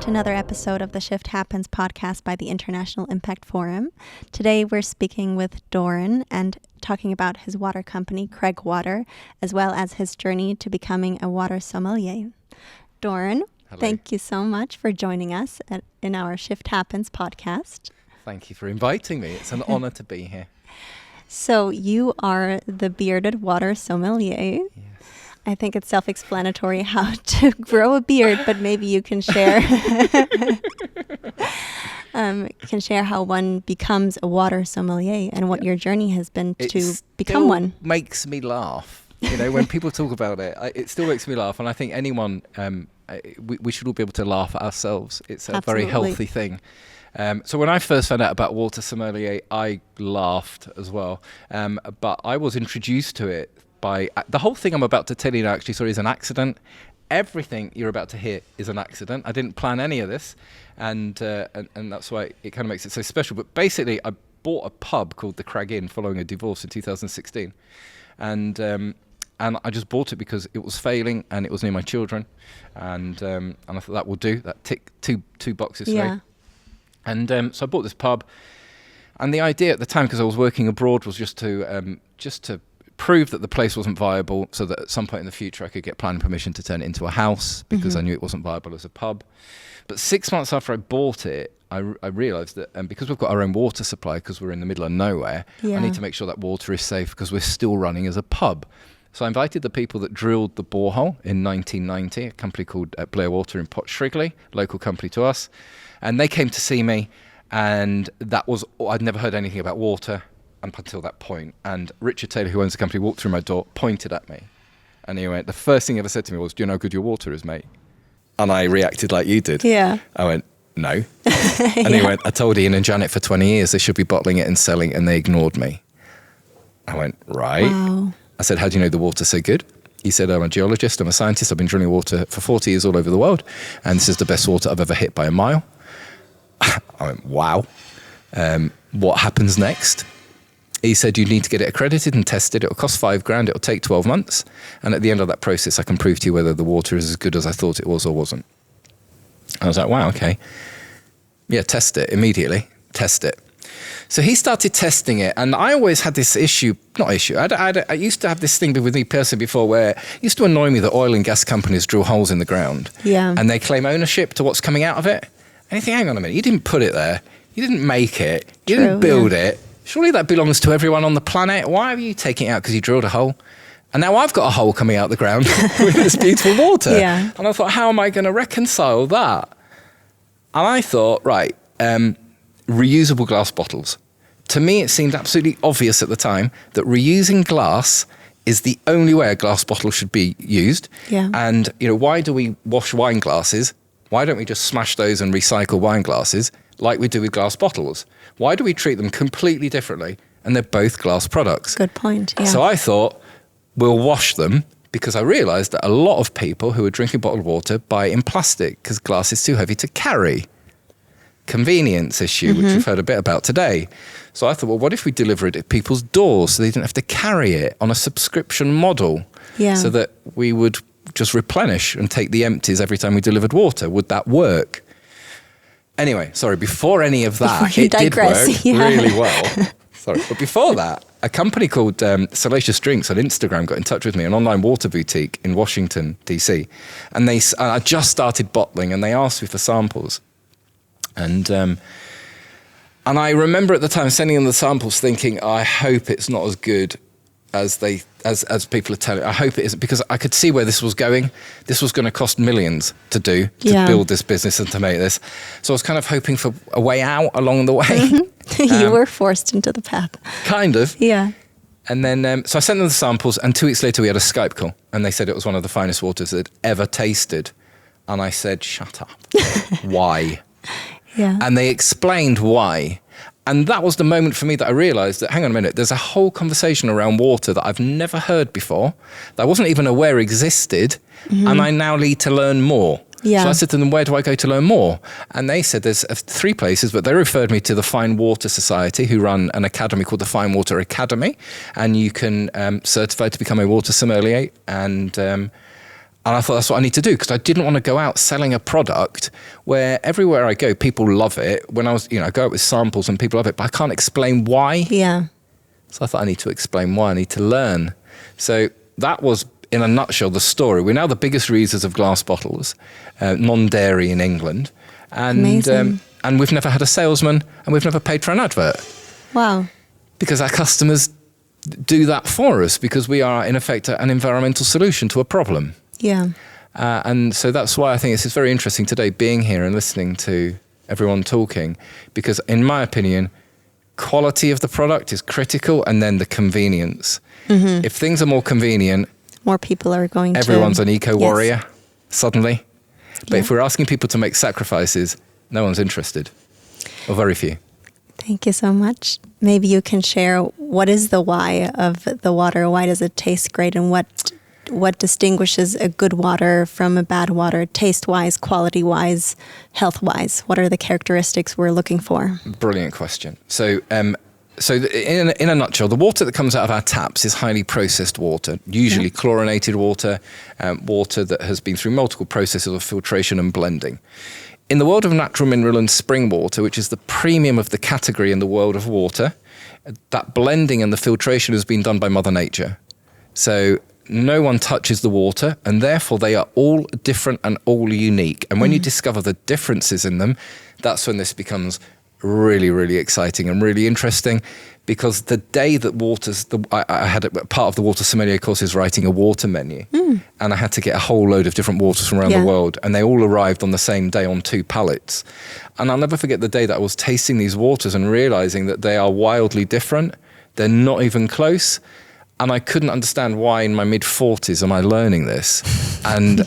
to another episode of the Shift Happens podcast by the International Impact Forum. Today we're speaking with Doran and talking about his water company, Crag Water, as well as his journey to becoming a water sommelier. Doran, Hello. Thank you so much for joining us in our Shift Happens podcast. Thank you for inviting me. It's an honor to be here. So you are the bearded water sommelier. Yes. I think it's self-explanatory how to grow a beard, but maybe you can share how one becomes a water sommelier and what your journey has been to become one. It makes me laugh. You know, when people talk about it, it still makes me laugh. And I think anyone, we should all be able to laugh at ourselves. It's a Absolutely. very healthy thing. So when I first found out about water sommelier, I laughed as well. But I was introduced to it by the whole thing I'm about to tell you now actually is an accident. Everything you're about to hear is an accident. I didn't plan any of this, and that's why it kind of makes it so special. But basically, I bought a pub called the Crag Inn following a divorce in 2016, and I just bought it because it was failing and it was near my children, and I thought that will do. That tick two boxes for me. And so I bought this pub, and the idea at the time, because I was working abroad, was just to prove that the place wasn't viable, so that at some point in the future I could get planning permission to turn it into a house, because I knew it wasn't viable as a pub. But 6 months after I bought it, I realised that because we've got our own water supply, because we're in the middle of nowhere, I need to make sure that water is safe because we're still running as a pub. So I invited the people that drilled the borehole in 1990, a company called Blair Water in Port Shrigley, local company to us, and they came to see me, and I'd never heard anything about water up until that point. And Richard Taylor, who owns the company, walked through my door, pointed at me, and he went, the first thing he ever said to me was, "Do you know how good your water is, mate?" And I reacted like you did. Yeah. I went, "No." And he went, "I told Ian and Janet for 20 years they should be bottling it and selling, and they ignored me." I went, "Right." Wow. I said, "How do you know the water's so good?" He said, "I'm a geologist, I'm a scientist, I've been drilling water for 40 years all over the world, and this is the best water I've ever hit by a mile." I went, "Wow. What happens next?" He said, "You need to get it accredited and tested. It'll cost $5,000. It'll take 12 months. And at the end of that process, I can prove to you whether the water is as good as I thought it was or wasn't." I was like, "Wow, okay. Yeah, test it immediately. Test it." So he started testing it. And I always had this I used to have this thing with me personally before, where it used to annoy me that oil and gas companies drill holes in the ground. Yeah. And they claim ownership to what's coming out of it. And you think, hang on a minute, you didn't put it there. You didn't make it. You didn't build it. Surely that belongs to everyone on the planet. Why are you taking it out because you drilled a hole? And now I've got a hole coming out the ground with this beautiful water. Yeah. And I thought, how am I going to reconcile that? And I thought, right, reusable glass bottles. To me, it seemed absolutely obvious at the time that reusing glass is the only way a glass bottle should be used. Yeah. And, why do we wash wine glasses? Why don't we just smash those and recycle wine glasses like we do with glass bottles? Why do we treat them completely differently? And they're both glass products. Good point. Yeah. So I thought, we'll wash them, because I realised that a lot of people who are drinking bottled water buy it in plastic because glass is too heavy to carry. Convenience issue, which we've heard a bit about today. So I thought, well, what if we deliver it at people's doors so they didn't have to carry it on a subscription model? Yeah. So that we would just replenish and take the empties every time we delivered water. Would that work? Anyway, sorry, before any of that, it did work really well. Sorry, but before that, a company called Salacious Drinks on Instagram got in touch with me, an online water boutique in Washington, D.C. And I just started bottling, and they asked me for samples. And I remember at the time sending them the samples thinking, I hope it's not as good as people are telling. I hope it isn't, because I could see where this was going. This was going to cost millions to build this business and to make this. So I was kind of hoping for a way out along the way. You were forced into the path. Kind of. Yeah. And then, so I sent them the samples, and 2 weeks later we had a Skype call, and they said it was one of the finest waters they'd ever tasted. And I said, "Shut up. Why?" Yeah. And they explained why. And that was the moment for me that I realised that, hang on a minute, there's a whole conversation around water that I've never heard before, that I wasn't even aware existed, and I now need to learn more. Yeah. So I said to them, where do I go to learn more? And they said there's 3 places, but they referred me to the Fine Water Society, who run an academy called the Fine Water Academy, and you can certify to become a water sommelier. And And I thought that's what I need to do, because I didn't want to go out selling a product where everywhere I go, people love it. When I was, I go out with samples and people love it, but I can't explain why. Yeah. So I thought I need to explain why, I need to learn. So that was, in a nutshell, the story. We're now the biggest reusers of glass bottles, non-dairy in England. And we've never had a salesman, and we've never paid for an advert. Wow. Because our customers do that for us, because we are, in effect, an environmental solution to a problem. Yeah. And so that's why I think it's very interesting today being here and listening to everyone talking, because in my opinion, quality of the product is critical, and then the convenience. Mm-hmm. If things are more convenient, more people are going everyone's an eco-warrior suddenly. But if we're asking people to make sacrifices, no one's interested, or very few. Thank you so much. Maybe you can share, what is the why of the water? Why does it taste great, and what distinguishes a good water from a bad water, taste-wise, quality-wise, health-wise? What are the characteristics we're looking for? Brilliant question. So in a nutshell, the water that comes out of our taps is highly processed water, usually chlorinated water, water that has been through multiple processes of filtration and blending. In the world of natural mineral and spring water, which is the premium of the category in the world of water, that blending and the filtration has been done by Mother Nature. So no one touches the water, and therefore they are all different and all unique. And when you discover the differences in them, that's when this becomes really, really exciting and really interesting, because the day that I had part of the Water Sommelier course is writing a water menu, and I had to get a whole load of different waters from around the world, and they all arrived on the same day on 2 pallets. And I'll never forget the day that I was tasting these waters and realizing that they are wildly different. They're not even close. And I couldn't understand why in my mid-40s am I learning this. And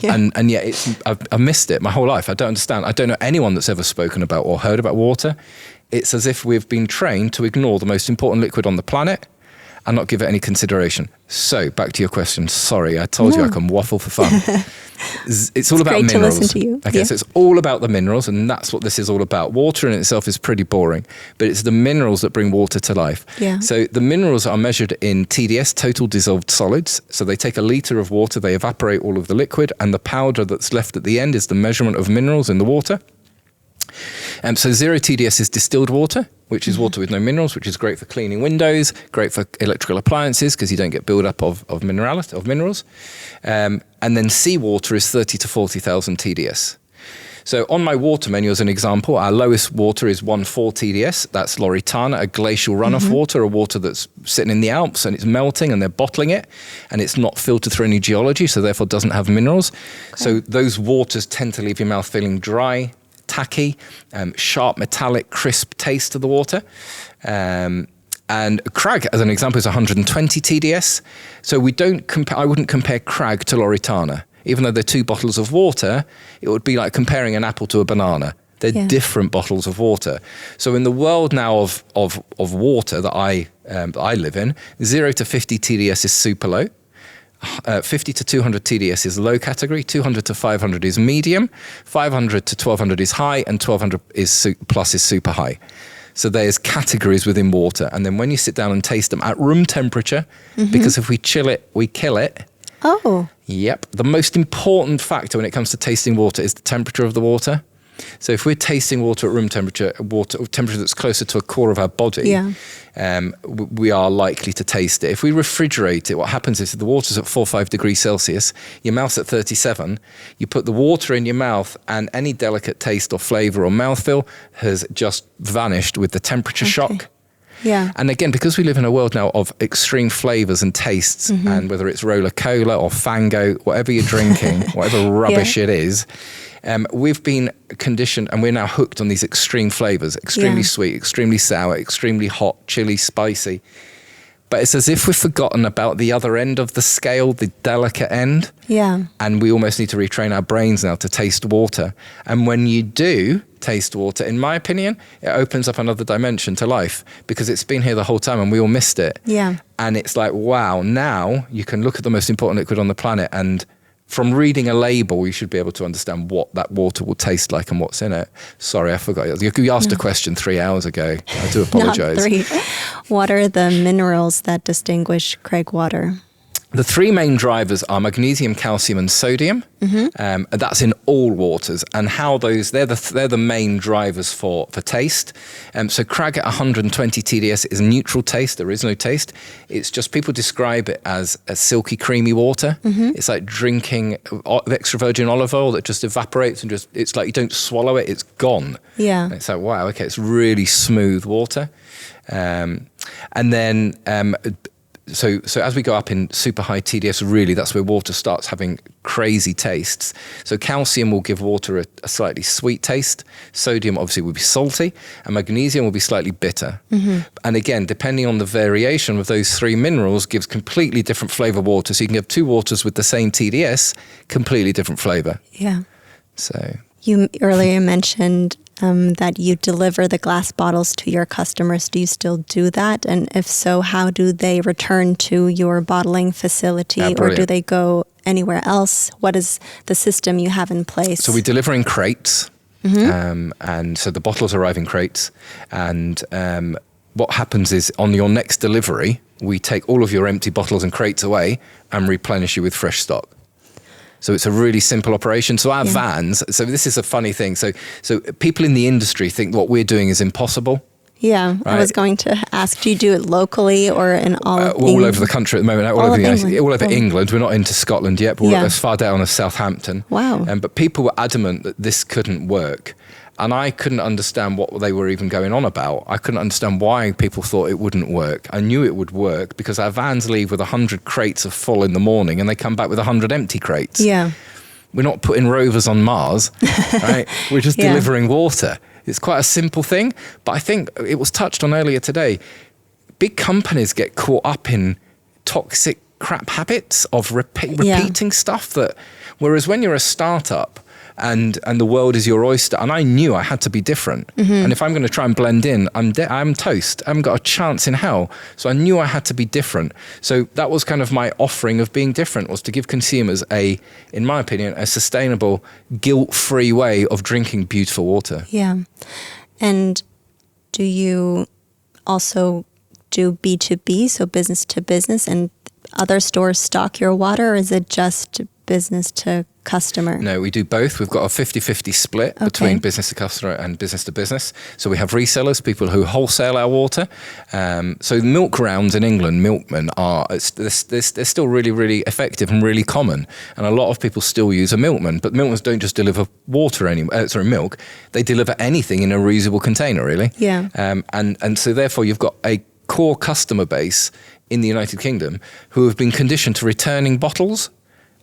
yet I've missed it my whole life. I don't understand. I don't know anyone that's ever spoken about or heard about water. It's as if we've been trained to ignore the most important liquid on the planet and not give it any consideration. So, back to your question. Sorry, I told you I can waffle for fun. It's all about minerals. Great to listen to you. Okay, so it's all about the minerals, and that's what this is all about. Water in itself is pretty boring, but it's the minerals that bring water to life. Yeah. So the minerals are measured in TDS, total dissolved solids. So they take a litre of water, they evaporate all of the liquid, and the powder that's left at the end is the measurement of minerals in the water. So 0 TDS is distilled water, which is water with no minerals, which is great for cleaning windows, great for electrical appliances because you don't get build-up of minerals. And then seawater is 30 to 40,000 TDS. So on my water menu, as an example, our lowest water is 1,4 TDS. That's Loredana, a glacial runoff water, a water that's sitting in the Alps and it's melting and they're bottling it, and it's not filtered through any geology, so therefore doesn't have minerals. Okay. So those waters tend to leave your mouth feeling dry, tacky, sharp, metallic, crisp taste to the water. And Crag, as an example, is 120 TDS. So I wouldn't compare Crag to Loredana. Even though they're 2 bottles of water, it would be like comparing an apple to a banana. They're different bottles of water. So in the world now of water that I live in, 0 to 50 TDS is super low. 50 to 200 TDS is low category, 200 to 500 is medium, 500 to 1200 is high, and 1200 plus is super high. So there's categories within water. And then when you sit down and taste them at room temperature, because if we chill it, we kill it. Oh. Yep. The most important factor when it comes to tasting water is the temperature of the water. So if we're tasting water at room temperature, temperature that's closer to a core of our body, we are likely to taste it. If we refrigerate it, what happens is the water's at 4 or 5 degrees Celsius, your mouth's at 37, you put the water in your mouth and any delicate taste or flavour or mouthfeel has just vanished with the temperature shock. Yeah. And again, because we live in a world now of extreme flavours and tastes, and whether it's roller cola or Fango, whatever you're drinking, whatever rubbish it is, we've been conditioned and we're now hooked on these extreme flavours, extremely sweet, extremely sour, extremely hot, chilly, spicy. But it's as if we've forgotten about the other end of the scale, the delicate end. Yeah. And we almost need to retrain our brains now to taste water. And when you do taste water, in my opinion, it opens up another dimension to life because it's been here the whole time and we all missed it. Yeah. And it's like, wow, now you can look at the most important liquid on the planet and from reading a label, you should be able to understand what that water will taste like and what's in it. Sorry, I forgot. You asked a question 3 hours ago. I do apologise. Not 3. What are the minerals that distinguish Crag Water? The three main drivers are magnesium, calcium, and sodium. And that's in all waters. And how they're the main drivers for taste. So Crag at 120 TDS is a neutral taste. There is no taste. It's just people describe it as a silky, creamy water. It's like drinking extra virgin olive oil that just evaporates and it's like you don't swallow it, it's gone. Yeah. And it's like, wow, okay, it's really smooth water. And then So as we go up in super high TDS, really, that's where water starts having crazy tastes. So calcium will give water a slightly sweet taste. Sodium obviously will be salty, and magnesium will be slightly bitter. And again, depending on the variation of those three minerals, gives completely different flavor water. So you can have two waters with the same TDS, completely different flavor. Yeah. So You earlier mentioned that you deliver the glass bottles to your customers. Do you still do that? And if so, how do they return to your bottling facility, or do they go anywhere else? What is the system you have in place? So we deliver in crates, and so the bottles arrive in crates. And what happens is on your next delivery, we take all of your empty bottles and crates away and replenish you with fresh stock. So it's a really simple operation. So our vans, so this is a funny thing. So people in the industry think what we're doing is impossible. Yeah, right? I was going to ask, do you do it locally or in all of England? All over the country at the moment, all over England. We're not into Scotland yet, but we're as far down as Southampton. Wow. But people were adamant that this couldn't work. And I couldn't understand what they were even going on about. I couldn't understand why people thought it wouldn't work. I knew it would work because our vans leave with 100 crates of full in the morning and they come back with 100 empty crates. Yeah. We're not putting rovers on Mars, right? We're just delivering water. It's quite a simple thing, but I think it was touched on earlier today. Big companies get caught up in toxic crap habits of repeating stuff whereas when you're a startup, and the world is your oyster. And I knew I had to be different. And if I'm going to try and blend in, I'm toast. I haven't got a chance in hell. So I knew I had to be different. So that was kind of my offering of being different, was to give consumers in my opinion, a sustainable, guilt-free way of drinking beautiful water. Yeah. And do you also do B2B, so business to business, and other stores stock your water, or is it just business to customer? No, we do both. We've got a 50-50 split between business to customer and business to business. So we have resellers, people who wholesale our water. So milk rounds in England, milkmen they're still really, really effective and really common. And a lot of people still use a milkman. But milkmans don't just deliver milk. They deliver anything in a reusable container, really. Yeah. And so therefore you've got a core customer base in the United Kingdom who have been conditioned to returning bottles.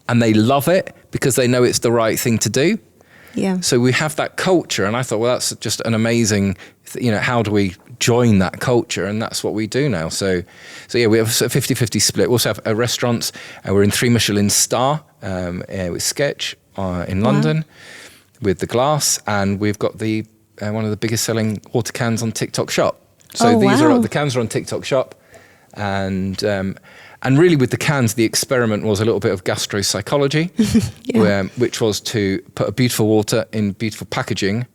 And they love it because they know it's the right thing to do. Yeah. So we have that culture, and I thought, well, that's just an amazing, how do we join that culture? And that's what we do now. So yeah, we have a 50-50 split. We also have restaurants. We're in 3 Michelin star with Sketch in London with the glass, and we've got the one of the biggest selling water cans on TikTok Shop. So the cans are on TikTok Shop, and really with the cans, the experiment was a little bit of gastro psychology, which was to put a beautiful water in beautiful packaging,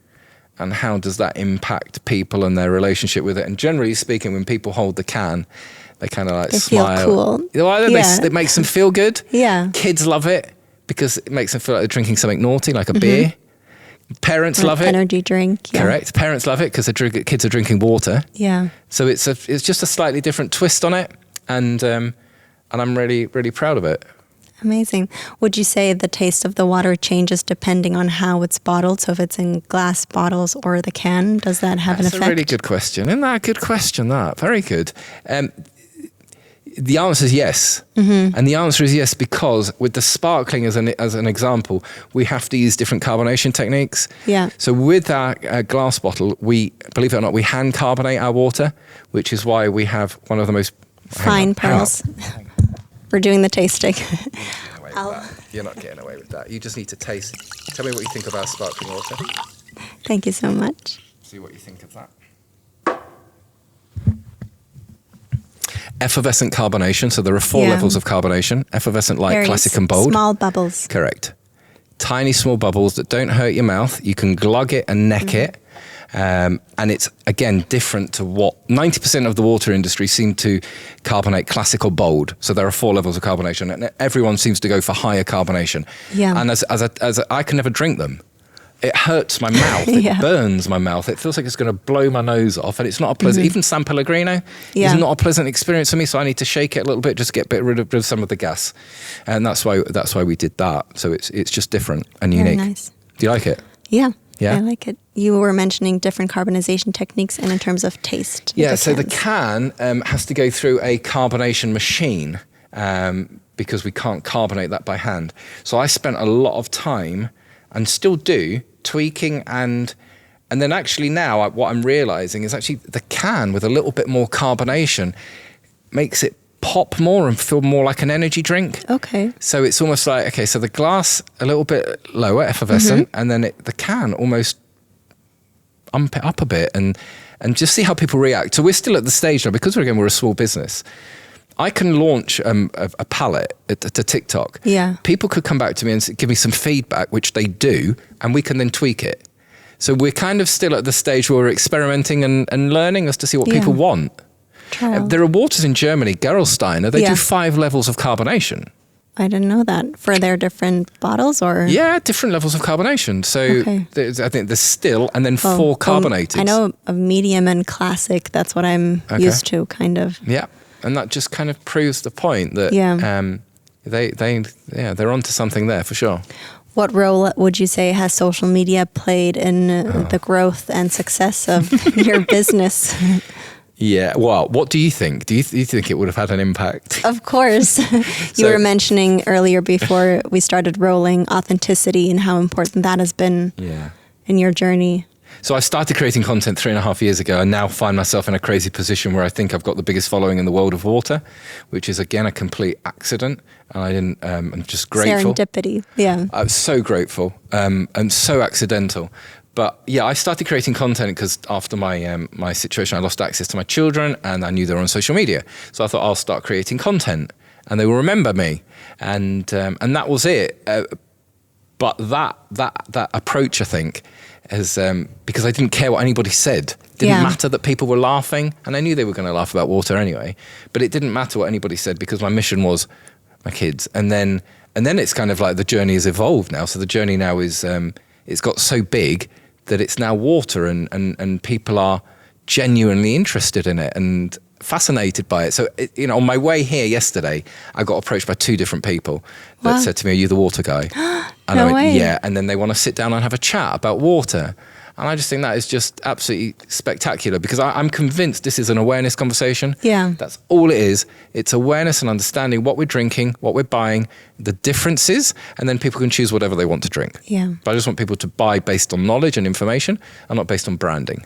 and how does that impact people and their relationship with it. And generally speaking, when people hold the can, they kind of they smile. Feel cool. It makes them feel good. Yeah. Kids love it because it makes them feel like they're drinking something naughty, like a beer. Parents love it. Energy drink. Yeah. Correct. Parents love it because kids are drinking water. Yeah. So it's just a slightly different twist on it, and I'm really, really proud of it. Amazing. Would you say the taste of the water changes depending on how it's bottled? So if it's in glass bottles or the can, does that have an effect? That's a really good question. Isn't that a good question? Very good. The answer is yes. And the answer is yes because with the sparkling as an example, we have to use different carbonation techniques. Yeah. So with our glass bottle, we, believe it or not, we hand carbonate our water, which is why we have one of the most fine pearls. We're doing the tasting. You're not getting away with that. You just need to taste. Tell me what you think of our sparkling water. Thank you so much. See what you think of that. Effervescent carbonation. So there are 4 levels of carbonation. Effervescent, light, very classic, and bold. Small bubbles. Correct. Tiny, small bubbles that don't hurt your mouth. You can glug it and neck it. And it's, again, different to what 90% of the water industry seem to carbonate classic or bold. So there are 4 levels of carbonation, and everyone seems to go for higher carbonation. Yeah. And I can never drink them. It hurts my mouth. It burns my mouth. It feels like it's going to blow my nose off, and it's not a pleasant. Even San Pellegrino is not a pleasant experience for me. So I need to shake it a little bit, just get rid of some of the gas, and that's why we did that. So it's just different and unique. Very nice. Do you like it? Yeah. Yeah? I like it. You were mentioning different carbonization techniques, and in terms of taste. Yeah. So the can has to go through a carbonation machine because we can't carbonate that by hand. So I spent a lot of time, and still do, tweaking and then actually now what I'm realizing is actually the can with a little bit more carbonation makes it pop more and feel more like an energy drink. Okay. So it's almost like, okay, so the glass a little bit lower, effervescent, and then the can almost ump it up a bit and just see how people react. So we're still at the stage now, because we're a small business. I can launch a palette to TikTok. Yeah. People could come back to me and give me some feedback, which they do, and we can then tweak it. So we're kind of still at the stage where we're experimenting and learning as to see what people want. There are waters in Germany, Gerolsteiner, they do 5 levels of carbonation. I didn't know that. For their different bottles, or? Yeah, different levels of carbonation. So I think there's still, and then 4 carbonated. I know of medium and classic. That's what I'm used to, kind of. Yeah. And that just kind of proves the point that they're onto something there for sure. What role would you say has social media played in the growth and success of your business? Yeah, well, what do you think? Do you think it would have had an impact? Of course. You were mentioning earlier before we started rolling authenticity and how important that has been in your journey. So I started creating content 3.5 years ago, and now find myself in a crazy position where I think I've got the biggest following in the world of water, which is, again, a complete accident. And I didn't, I'm just grateful. Serendipity, yeah. I'm so grateful and so accidental. But yeah, I started creating content because after my situation, I lost access to my children, and I knew they were on social media. So I thought I'll start creating content, and they will remember me. And that was it. But that approach, I think, as because I didn't care what anybody said. It didn't matter that people were laughing, and I knew they were going to laugh about water anyway. But it didn't matter what anybody said, because my mission was my kids. And then it's kind of like the journey has evolved now. So the journey now is it's got so big that it's now water, and people are genuinely interested in it and fascinated by it. So on my way here yesterday, I got approached by 2 different people that said to me, "Are you the water guy?" And I went, way. Yeah. And then they want to sit down and have a chat about water. And I just think that is just absolutely spectacular, because I'm convinced this is an awareness conversation. Yeah. That's all it is. It's awareness and understanding what we're drinking, what we're buying, the differences, and then people can choose whatever they want to drink. Yeah. But I just want people to buy based on knowledge and information, and not based on branding.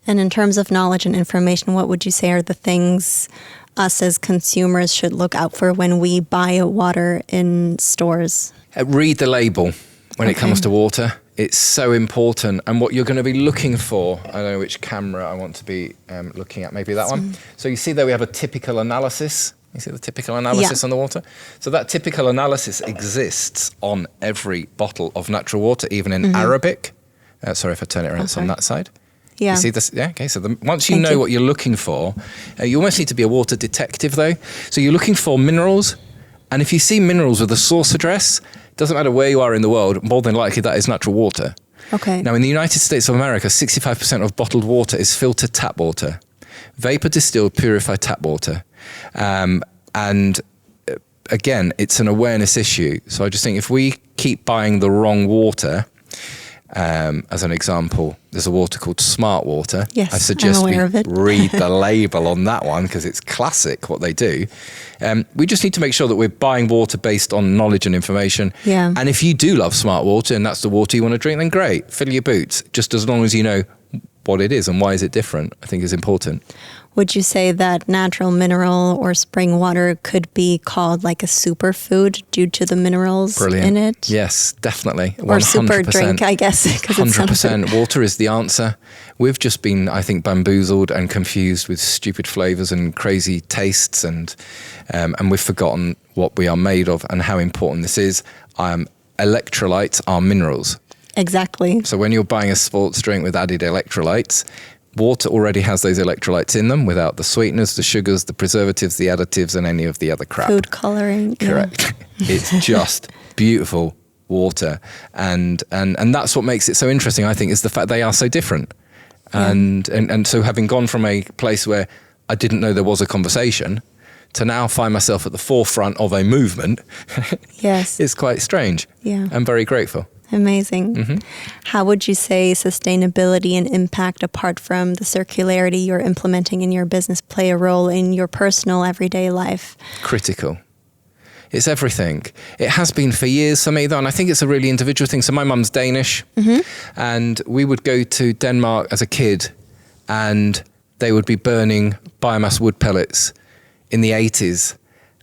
And in terms of knowledge and information, what would you say are the things us as consumers should look out for when we buy water in stores? Read the label when it comes to water. It's so important. And what you're going to be looking for, I don't know which camera I want to be looking at, maybe that one. So you see there we have a typical analysis. You see the typical analysis on the water? So that typical analysis exists on every bottle of natural water, even in Arabic. Sorry if I turn it around, it's on that side. Yeah. You see this? Yeah, okay. So once you know what you're looking for, you almost need to be a water detective, though. So you're looking for minerals, and if you see minerals with a source address, it doesn't matter where you are in the world, more than likely that is natural water. Okay. Now, in the United States of America, 65% of bottled water is filtered tap water, vapor distilled, purified tap water. And again, it's an awareness issue. So I just think if we keep buying the wrong water, as an example, there's a water called Smart Water. Yes, I suggest I'm aware of it. read the label on that one, because it's classic what they do. We just need to make sure that we're buying water based on knowledge and information. Yeah. And if you do love Smart Water and that's the water you want to drink, then great, fill your boots. Just as long as you know what it is and why is it different, I think is important. Would you say that natural mineral or spring water could be called like a superfood due to the minerals in it? Yes, definitely. 100%. Or super drink, I guess. 100%. Water is the answer. We've just been, I think, bamboozled and confused with stupid flavors and crazy tastes, and we've forgotten what we are made of and how important this is. Electrolytes are minerals. Exactly. So when you're buying a sports drink with added electrolytes, water already has those electrolytes in them without the sweeteners, the sugars, the preservatives, the additives, and any of the other crap. Food coloring. Correct. Yeah. It's just beautiful water. And that's what makes it so interesting, I think, is the fact they are so different. And so having gone from a place where I didn't know there was a conversation to now find myself at the forefront of a movement, yes, it's quite strange. Yeah. I'm very grateful. Amazing. Mm-hmm. How would you say sustainability and impact, apart from the circularity you're implementing in your business, play a role in your personal everyday life? Critical. It's everything. It has been for years for me, though, and I think it's a really individual thing. So my mum's Danish, and we would go to Denmark as a kid, and they would be burning biomass wood pellets in the 80s.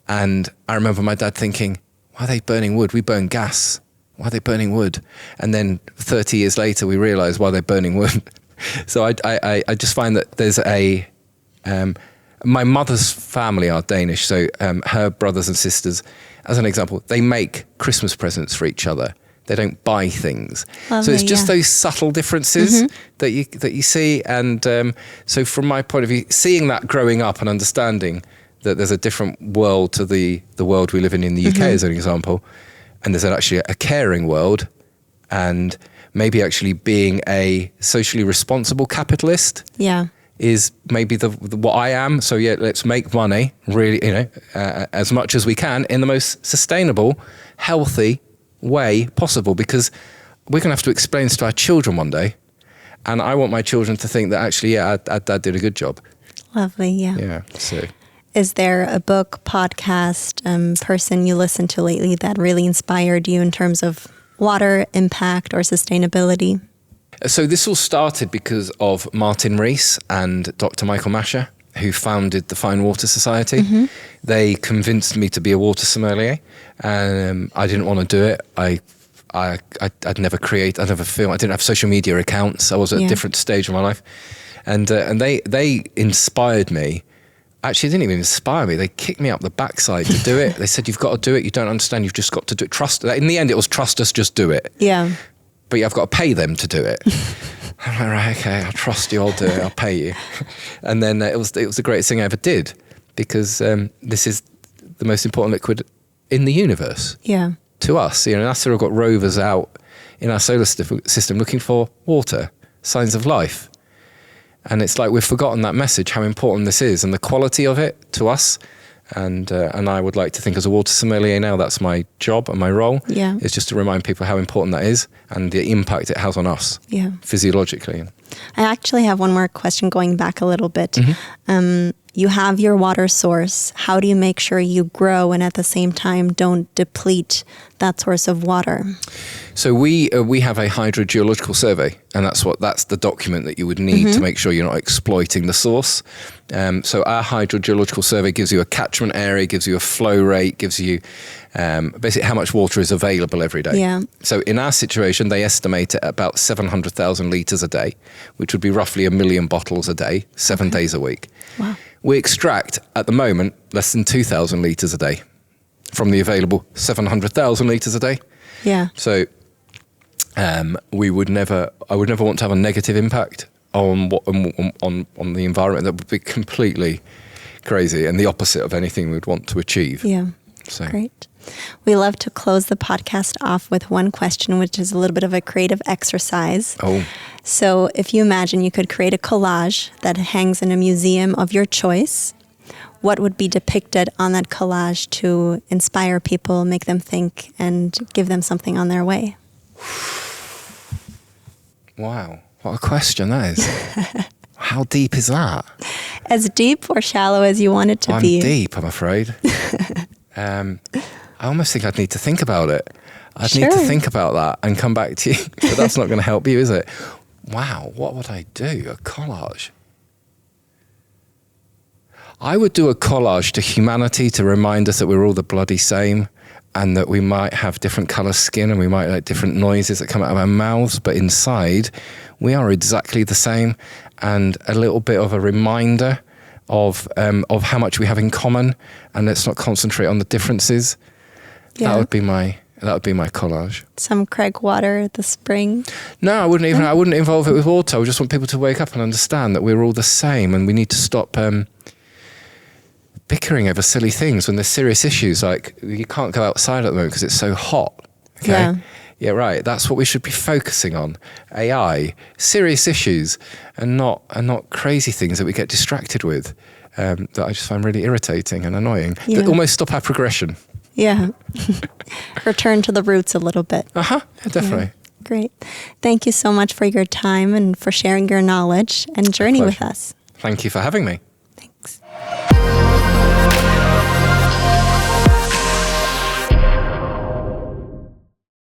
And I remember my dad thinking, why are they burning wood? We burn gas. Why are they burning wood? And then 30 years later, we realised why they're burning wood. So I just find that there's my mother's family are Danish, so her brothers and sisters, as an example, they make Christmas presents for each other. They don't buy things. Lovely, so it's just those subtle differences that you see. And so from my point of view, seeing that growing up and understanding that there's a different world to the world we live in the UK, as an example, and there's actually a caring world, and maybe actually being a socially responsible capitalist. Yeah. Is maybe the what I am. So yeah, let's make money really, as much as we can in the most sustainable, healthy way possible, because we're going to have to explain this to our children one day. And I want my children to think that actually, our dad did a good job. Lovely, yeah. Yeah, so. Is there a book, podcast, person you listened to lately that really inspired you in terms of water impact or sustainability? So this all started because of Martin Rees and Dr. Michael Masher, who founded the Fine Water Society. They convinced me to be a water sommelier, and I didn't want to do it. I'd never film. I didn't have social media accounts. I was at a different stage of my life, and they inspired me. Actually, they didn't even inspire me. They kicked me up the backside to do it. They said, "You've got to do it. You don't understand. You've just got to do it. Trust." In the end, it was trust us. Just do it. Yeah. But I've got to pay them to do it. I'm like, right, okay, I'll trust you, I'll do it, I'll pay you. And then it was the greatest thing I ever did, because this is the most important liquid in the universe. Yeah. To us, NASA have got rovers out in our solar system looking for water, signs of life. And it's like we've forgotten that message, how important this is, and the quality of it to us. And I would like to think, as a water sommelier now, that's my job and my role, is just to remind people how important that is and the impact it has on us physiologically. I actually have one more question going back a little bit. You have your water source. How do you make sure you grow and at the same time don't deplete that source of water? So we have a hydrogeological survey, and that's the document that you would need to make sure you're not exploiting the source. So our hydrogeological survey gives you a catchment area, gives you a flow rate, gives you basically how much water is available every day. Yeah. So in our situation, they estimate it at about 700,000 litres a day, which would be roughly 1 million bottles a day, 7 days a week. Wow. We extract, at the moment, less than 2,000 litres a day from the available 700,000 litres a day. Yeah. So I would never want to have a negative impact on the environment. That would be completely crazy and the opposite of anything we'd want to achieve. Yeah. So. Great. We love to close the podcast off with one question, which is a little bit of a creative exercise. Oh. So if you imagine you could create a collage that hangs in a museum of your choice, what would be depicted on that collage to inspire people, make them think, and give them something on their way? Wow. What a question that is. How deep is that? As deep or shallow as you want it to be. I'm deep, I'm afraid. I almost think I'd need to think about it. I'd need to think about that and come back to you. But that's not going to help you, is it? Wow, what would I do? A collage. I would do a collage to humanity to remind us that we're all the bloody same, and that we might have different colour skin and we might like different noises that come out of our mouths, but inside we are exactly the same, and a little bit of a reminder of how much we have in common, and let's not concentrate on the differences. Yeah. That would be my That would be my collage. Some Crag Water, the spring. No, I wouldn't even. I wouldn't involve it with water. I just want people to wake up and understand that we're all the same, and we need to stop bickering over silly things when there's serious issues. Like you can't go outside at the moment because it's so hot. Okay? Yeah. Yeah, right. That's what we should be focusing on. AI, serious issues, and not crazy things that we get distracted with. That I just find really irritating and annoying. Yeah. That almost stop our progression. Yeah. Return to the roots a little bit. Yeah, definitely. Yeah. Great. Thank you so much for your time and for sharing your knowledge and journey with us. Thank you for having me.